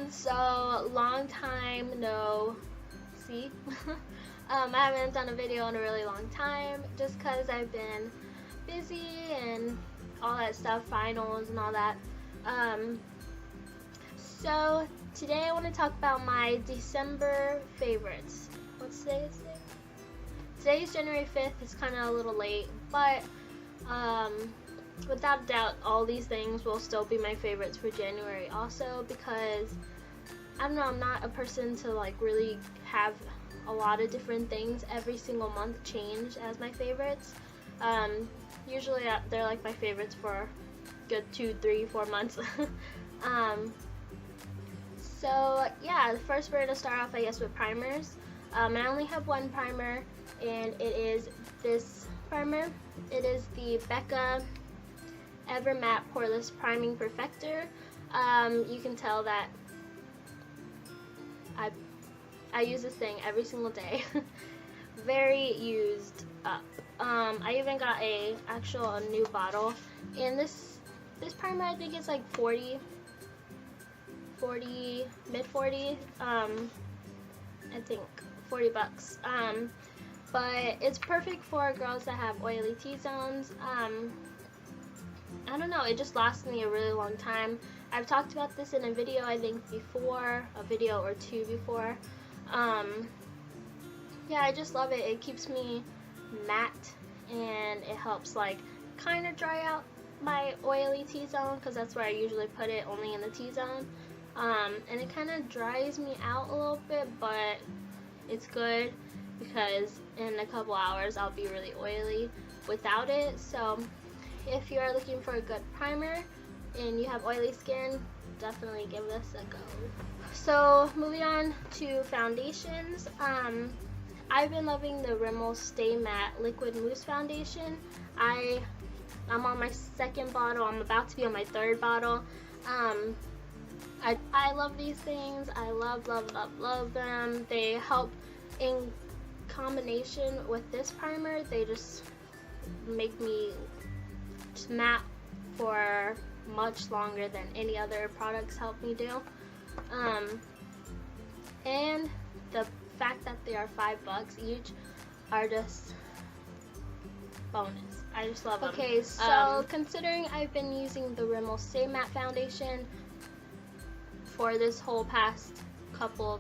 So long time no see. I haven't done a video in a really long time just because I've been busy and all that stuff, finals and all that. So today I want to talk about my December favorites. What's today's day? Today's January 5th. It's kind of a little late, but without doubt, all these things will still be my favorites for January also, because I don't know, I'm not a person to like really have a lot of different things every single month change as my favorites. Usually they're like my favorites for a good 2, 3, 4 months. So yeah, first we're going to start off I guess with primers. I only have one primer, and it is this primer. It is the Becca Ever Matte Poreless Priming Perfector. You can tell that I use this thing every single day. Very used up. I even got a new bottle, and this primer I think it's like 40, mid 40, I think $40. But it's perfect for girls that have oily T-zones. I don't know, it just lasts me a really long time. I've talked about this in a video I think before, a video or two before. Yeah, I just love it. It keeps me matte, and it helps like kind of dry out my oily T-zone, because that's where I usually put it, only in the T-zone. And it kind of dries me out a little bit, but it's good because in a couple hours I'll be really oily without it. So if you are looking for a good primer and you have oily skin, definitely give this a go. So moving on to foundations, I've been loving the Rimmel Stay Matte Liquid Mousse Foundation. I'm on my second bottle. I'm about to be on my third bottle. I love these things. I love them. They help in combination with this primer. They just make me just matte for much longer than any other products help me do. And the fact that they are $5 each are just bonus. I just love them. Okay, so considering I've been using the Rimmel Stay Matte Foundation for this whole past couple,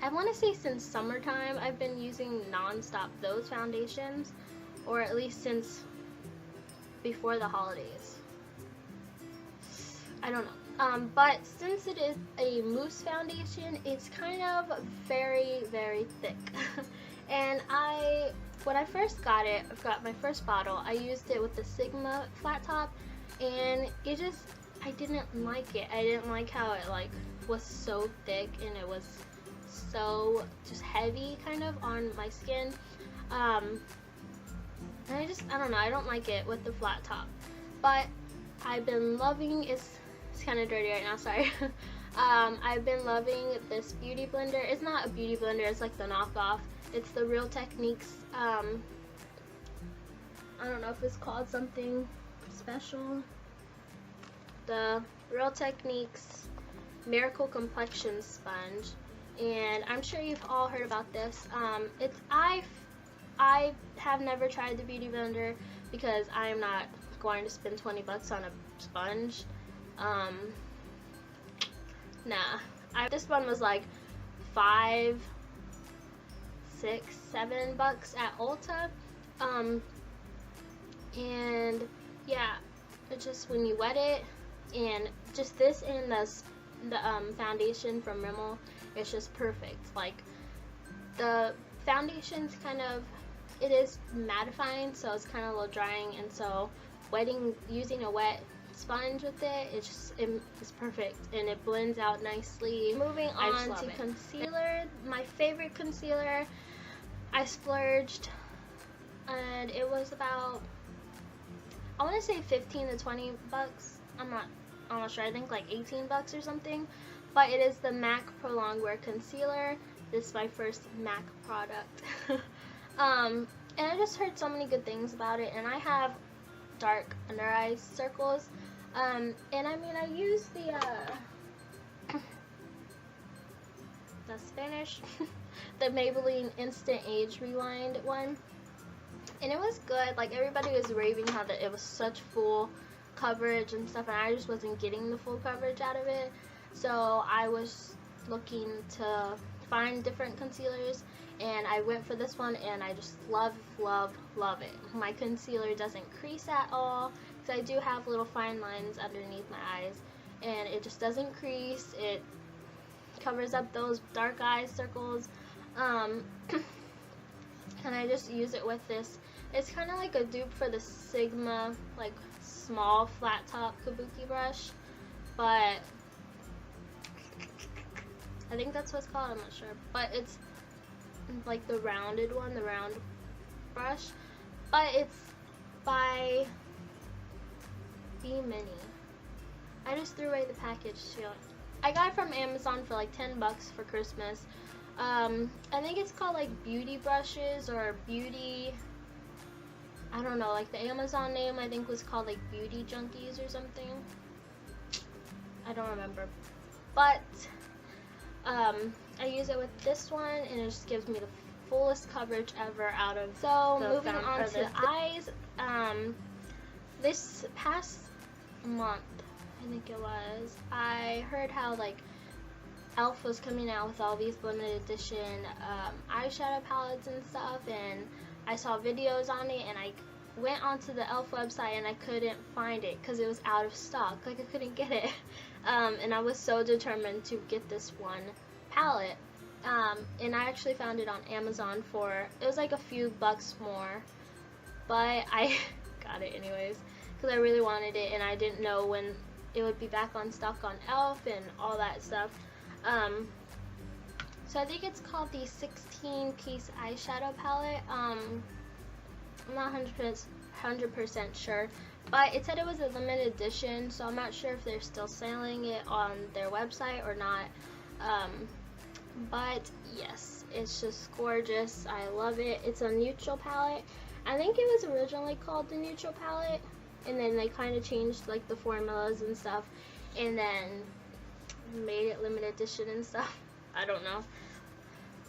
I want to say since summertime, I've been using non-stop those foundations, or at least since before the holidays. I don't know. But since it is a mousse foundation, it's kind of very, very thick. And when I first got my first bottle, I used it with the Sigma flat top, and I didn't like it. I didn't like how it like was so thick, and it was so just heavy kind of on my skin. And I don't know, I don't like it with the flat top. But I've been loving, it's kind of dirty right now, sorry. I've been loving this beauty blender. It's not a beauty blender, it's like the knockoff. It's the Real Techniques, I don't know if it's called something special. The Real Techniques Miracle Complexion Sponge. And I'm sure you've all heard about this. I have never tried the beauty blender because I'm not going to spend $20 on a sponge. Nah. This one was like $5, $6, $7 at Ulta. And yeah, it's just when you wet it, and just this and the foundation from Rimmel, it's just perfect. Like the foundation's kind of, it is mattifying, so it's kind of a little drying, and so using a wet sponge with it, it's perfect, and it blends out nicely. Moving on to concealer, my favorite concealer, I splurged, and it was about, I want to say $15 to $20. I'm not sure. I think like $18 or something. But it is the MAC Prolong Wear Concealer. This is my first MAC product. And I just heard so many good things about it, and I have dark under eye circles. And I mean, I used the Spanish, the Maybelline Instant Age Rewind one, and it was good. Like, everybody was raving how that it was such full coverage and stuff, and I just wasn't getting the full coverage out of it. So I was looking to find different concealers, and I went for this one, and I just love it. My concealer doesn't crease at all, because I do have little fine lines underneath my eyes, and it just doesn't crease. It covers up those dark eye circles, and I just use it with this. It's kind of like a dupe for the Sigma, like, small flat top kabuki brush, but I think that's what it's called, I'm not sure, but it's like the rounded one, the round brush, but it's by B-Mini. I just threw away the package too. I got it from Amazon for like $10 for Christmas. I think it's called like Beauty Brushes or Beauty, I don't know, like the Amazon name I think was called like Beauty Junkies or something. I don't remember. But I use it with this one, and it just gives me the fullest coverage ever out of. So moving on to the eyes. This past month, I think it was, I heard how like e.l.f. was coming out with all these limited edition eyeshadow palettes and stuff, and I saw videos on it, and I went onto the e.l.f. website and I couldn't find it because it was out of stock. Like, I couldn't get it. And I was so determined to get this one palette. And I actually found it on Amazon for, it was like a few bucks more, but I got it anyways because I really wanted it, and I didn't know when it would be back on stock on e.l.f. and all that stuff. So I think it's called the 16-piece eyeshadow palette. I'm not 100% sure, but it said it was a limited edition, so I'm not sure if they're still selling it on their website or not. But yes, it's just gorgeous. I love it. It's a neutral palette. I think it was originally called the neutral palette, and then they kind of changed like the formulas and stuff, and then made it limited edition and stuff. I don't know.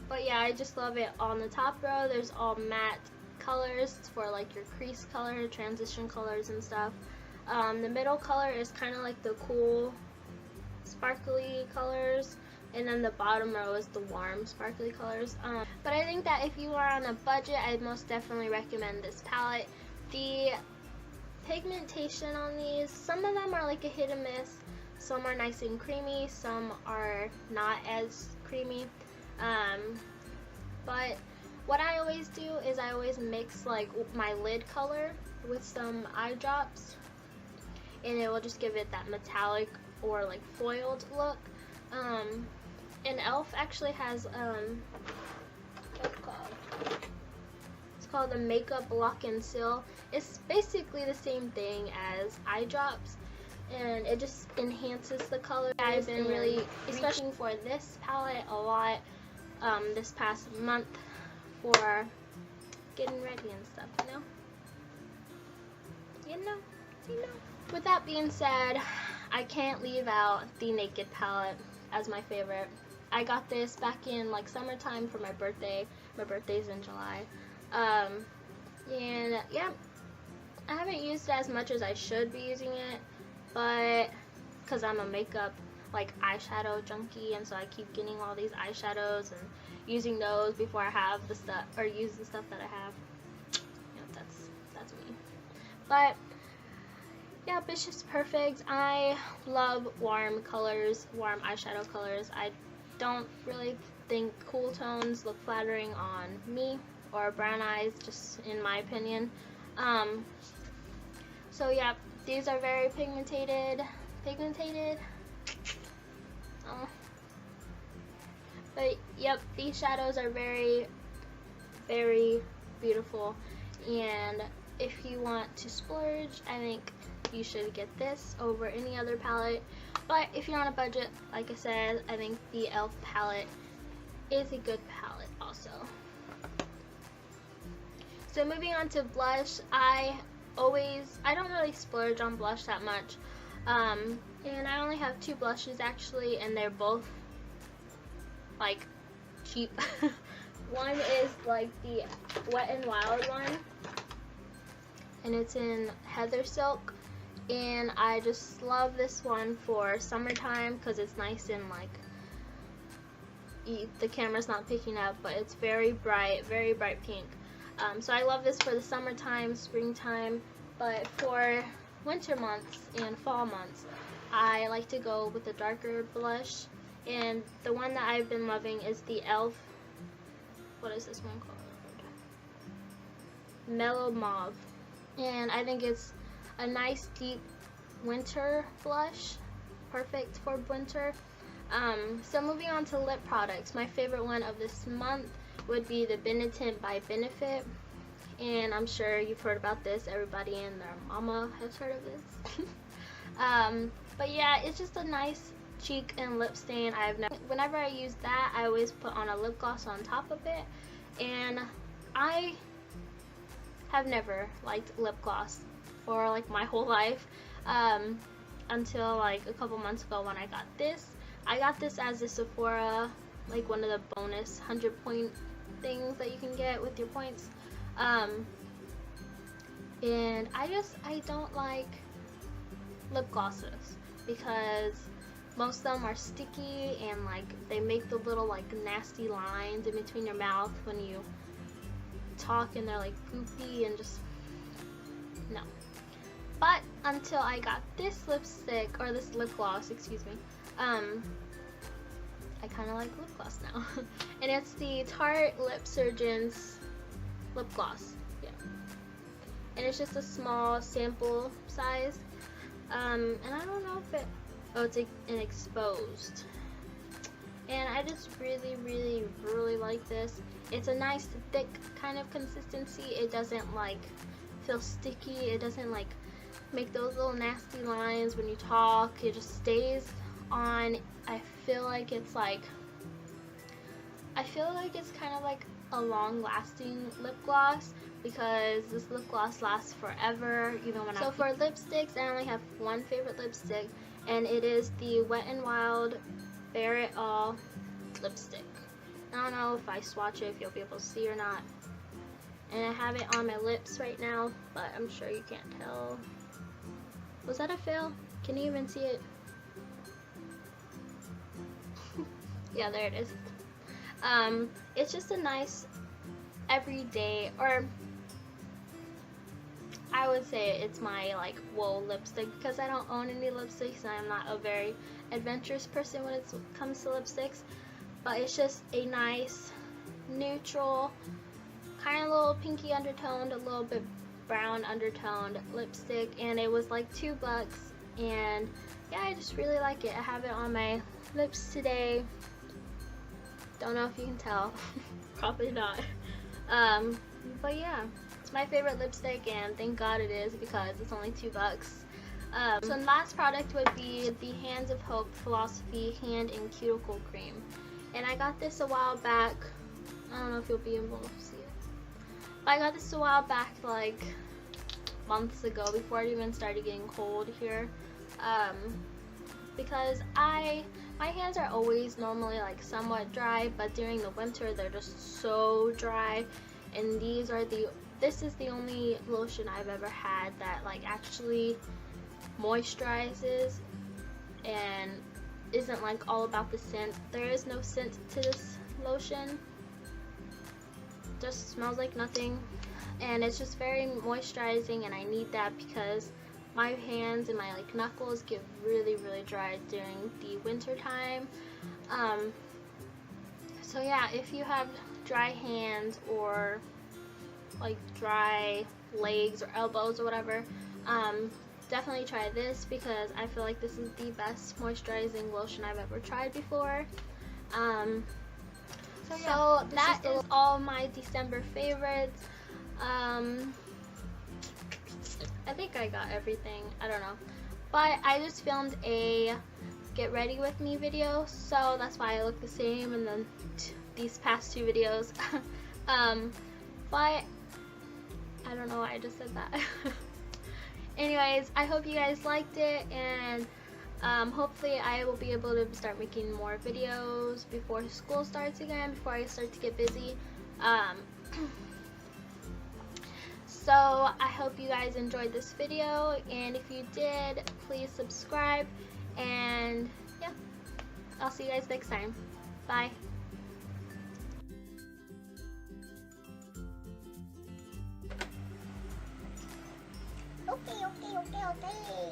But yeah, I just love it. On the top row, there's all matte colors for like your crease color, transition colors and stuff. The middle color is kind of like the cool sparkly colors, and then the bottom row is the warm sparkly colors. But I think that if you are on a budget, I most definitely recommend this palette. The pigmentation on these, some of them are like a hit and miss. Some are nice and creamy, some are not as creamy. But what I always do is I always mix like my lid color with some eye drops, and it will just give it that metallic or like foiled look. And e.l.f. actually has what's it called? It's called the Makeup Lock and Seal. It's basically the same thing as eye drops, and it just enhances the color. I've been really especially for this palette a lot this past month for getting ready and stuff, you know. With that being said, I can't leave out the Naked palette as my favorite. I got this back in like summertime for my birthday. My birthday's in July. And yeah, I haven't used it as much as I should be using it, but because I'm a makeup like eyeshadow junkie, and so I keep getting all these eyeshadows and using those before I have the stuff or use the stuff that I have. Yeah, that's me. But yeah, it's just perfect. I love warm colors, warm eyeshadow colors. I don't really think cool tones look flattering on me or brown eyes, just in my opinion. So yeah, these are very pigmented. But yep, these shadows are very, very beautiful, and if you want to splurge, I think you should get this over any other palette. But if you're on a budget, like I said, I think the e.l.f. palette is a good palette also. So moving on to blush, I don't really splurge on blush that much. And I only have 2 blushes actually, and they're both like cheap. One is like the Wet n Wild one, and it's in Heather Silk, and I just love this one for summertime because it's nice and like the camera's not picking up, but it's very bright pink. So I love this for the summertime, springtime, but for winter months and fall months, I like to go with a darker blush. And the one that I've been loving is the e.l.f. What is this one called? Mellow Mauve. And I think it's a nice deep winter blush, perfect for winter. So moving on to lip products, my favorite one of this month would be the Benetint by Benefit. And I'm sure you've heard about this. Everybody and their mama has heard of this. But yeah, it's just a nice cheek and lip stain. Whenever I use that, I always put on a lip gloss on top of it. And I have never liked lip gloss for like my whole life until like a couple months ago when I got this. I got this as a Sephora, like one of the bonus 100-point things that you can get with your points. And I don't like lip glosses because most of them are sticky and like they make the little like nasty lines in between your mouth when you talk, and they're like goopy and just no. But until I got this lipstick, or this lip gloss, excuse me, I kind of like lip gloss now. And it's the Tarte Lip Surgence lip gloss. Yeah. And it's just a small sample size. And I don't know if it's an exposed. And I just really like this. It's a nice thick kind of consistency. It doesn't like feel sticky. It doesn't like make those little nasty lines when you talk. It just stays on. I feel like it's kind of like a long-lasting lip gloss because this lip gloss lasts forever, even when So for lipsticks, I only have one favorite lipstick, and it is the Wet n Wild Bare It All lipstick. I don't know if I swatch it if you'll be able to see or not. And I have it on my lips right now, but I'm sure you can't tell. Was that a fail? Can you even see it? Yeah, there it is. It's just a nice everyday, or I would say it's my like whoa lipstick because I don't own any lipsticks and I'm not a very adventurous person when it comes to lipsticks. But it's just a nice neutral, kind of little pinky undertoned, a little bit brown undertoned lipstick, and it was like $2. And yeah, I just really like it. I have it on my lips today. Don't know if you can tell. Probably not. But yeah, it's my favorite lipstick, and thank God it is because it's only $2. So the last product would be the Hands of Hope Philosophy Hand and Cuticle Cream. And I got this a while back. I don't know if you'll be able to see it. But I got this a while back, like months ago, before it even started getting cold here. Because my hands are always normally like somewhat dry, but during the winter they're just so dry. And this is the only lotion I've ever had that like actually moisturizes and isn't like all about the scent. There is no scent to this lotion. Just smells like nothing, and it's just very moisturizing, and I need that because my hands and my like knuckles get really dry during the winter time. So yeah, if you have dry hands or like dry legs or elbows or whatever, definitely try this because I feel like this is the best moisturizing lotion I've ever tried before. So that is all my December favorites. I think I got everything. I don't know. But I just filmed a get ready with me video, so that's why I look the same in these past 2 videos. But I don't know why I just said that. Anyways, I hope you guys liked it, and hopefully I will be able to start making more videos before school starts again, before I start to get busy. So I hope you guys enjoyed this video, and if you did, please subscribe, and yeah, I'll see you guys next time. Bye. Okay.